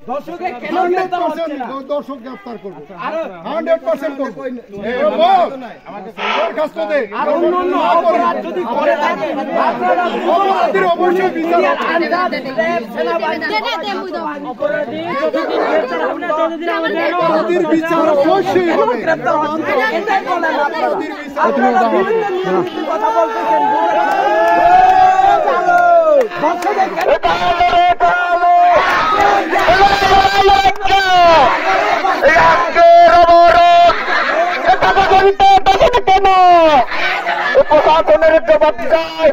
দর্শকে কেন গ্রেফতার হচ্ছে না? দর্শক গ্রেফতার করব 100% করব। দরখাস্ত দে আর অন্যান্য অপরাধ যদি করে থাকে আপনারা অপরাধীর অবশ্যই বিচার অপরাধী যতদিন গ্রেফতার হবে না ততদিন অপরাধীর বিচার অবশ্যই হবে। গ্রেফতার হচ্ছে না এটাই বলেন আপনারা বিভিন্ন নিয়মের কথা বলতেছেন দর্শকে প্রশাসনের জবাব চাই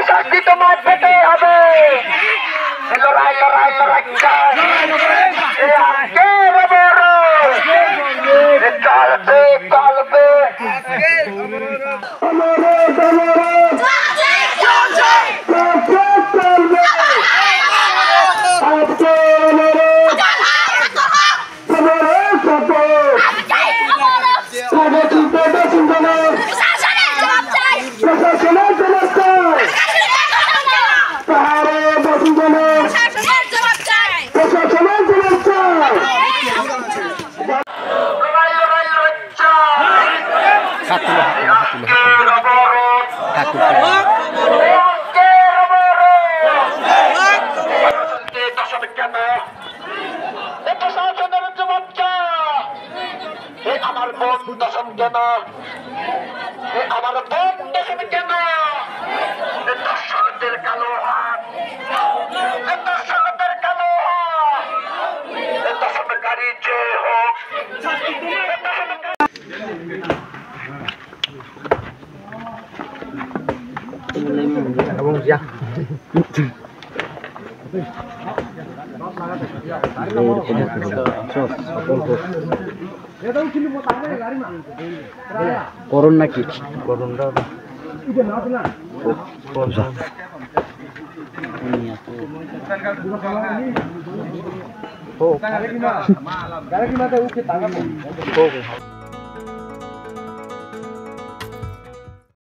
শাস্তি তোমার পেতে হবে লড়াই লড়াই লড়াই চলবে চলবে আমার বোন দশম কেন আমার বোন দশম কেন দর্শকদের কালো হাত দর্শকদের কালো হাত দশমকারী যে হোক করুন নাকি করুনটা গাড়ি কি মাথায় উঠে টাকা